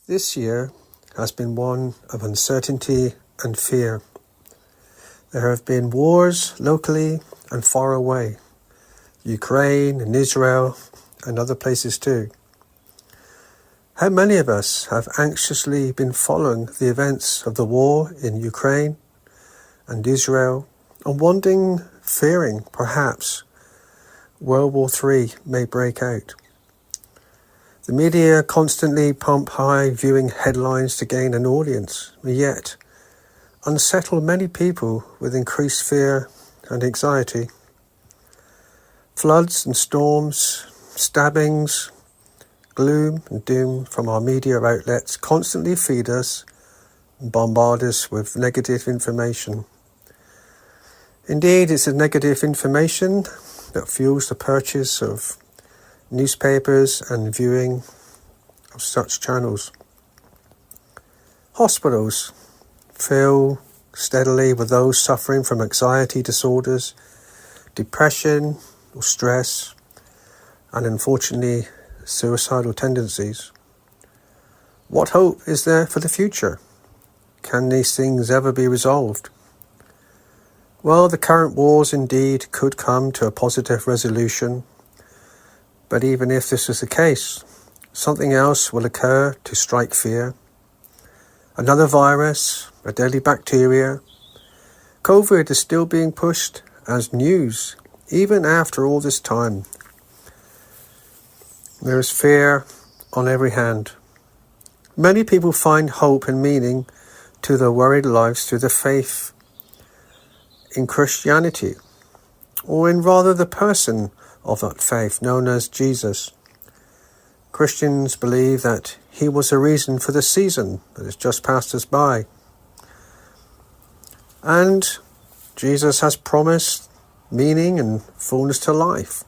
This year has been one of uncertainty and fear. There have been wars locally and far away, Ukraine and Israel and other places too. How many of us have anxiously been following the events of the war in Ukraine and Israel and wondering, fearing perhaps World War III may break out? The media constantly pump high viewing headlines to gain an audience, yet unsettle many people with increased fear and anxiety. Floods and storms, stabbings, gloom and doom from our media outlets constantly feed us and bombard us with negative information. Indeed, it's the negative information that fuels the purchase of newspapers and viewing of such channels. Hospitals fill steadily with those suffering from anxiety disorders, depression or stress, and unfortunately suicidal tendencies. What hope is there for the future? Can these things ever be resolved? Well, the current wars indeed could come to a positive resolution. But even if this is the case, something else will occur to strike fear. Another virus, a deadly bacteria. COVID is still being pushed as news, even after all this time. There is fear on every hand. Many people find hope and meaning to their worried lives through the faith in Christianity, or in rather the person of that faith known as Jesus. Christians believe that he was the reason for the season that has just passed us by. And Jesus has promised meaning and fullness to life,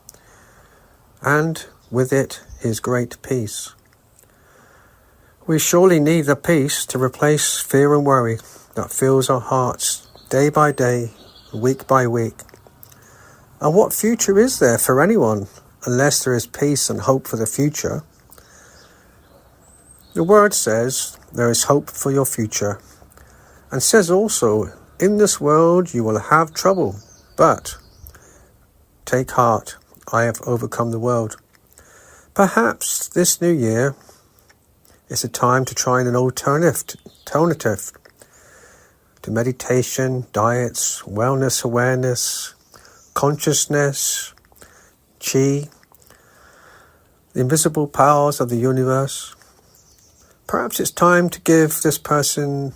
and with it his great peace. We surely need the peace to replace fear and worry that fills our hearts day by day, week by week. And what future is there for anyone unless there is peace and hope for the future? The word says there is hope for your future, and says also, in this world you will have trouble, but take heart, I have overcome the world. Perhaps this new year is a time to try an alternative to meditation, diets, wellness awareness, consciousness, chi, the invisible powers of the universe. Perhaps it's time to give this person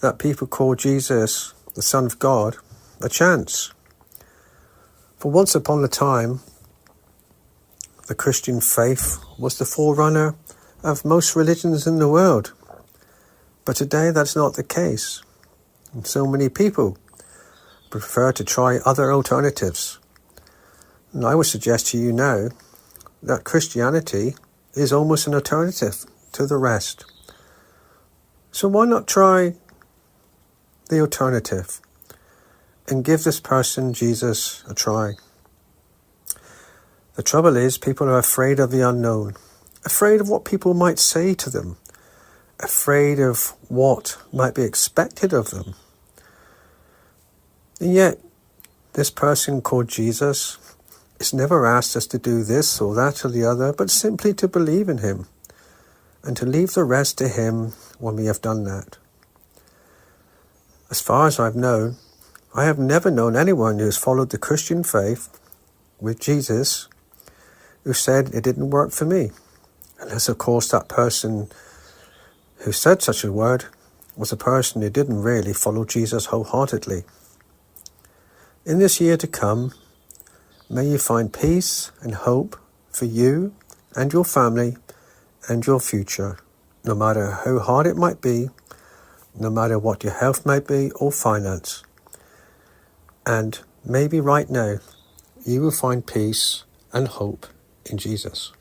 that people call Jesus, the Son of God, a chance. For once upon a time, the Christian faith was the forerunner of most religions in the world. But today that's not the case. And so many people prefer to try other alternatives. And I would suggest to you now that Christianity is almost an alternative to the rest. So why not try the alternative and give this person Jesus a try? The trouble is, people are afraid of the unknown, afraid of what people might say to them, afraid of what might be expected of them. And yet, this person called Jesus is never asked us to do this or that or the other, but simply to believe in him and to leave the rest to him when we have done that. As far as I've known, I have never known anyone who has followed the Christian faith with Jesus who said it didn't work for me. Unless, of course, that person who said such a word was a person who didn't really follow Jesus wholeheartedly. In this year to come, may you find peace and hope for you and your family and your future, no matter how hard it might be, no matter what your health might be or finance. And maybe right now, you will find peace and hope in Jesus.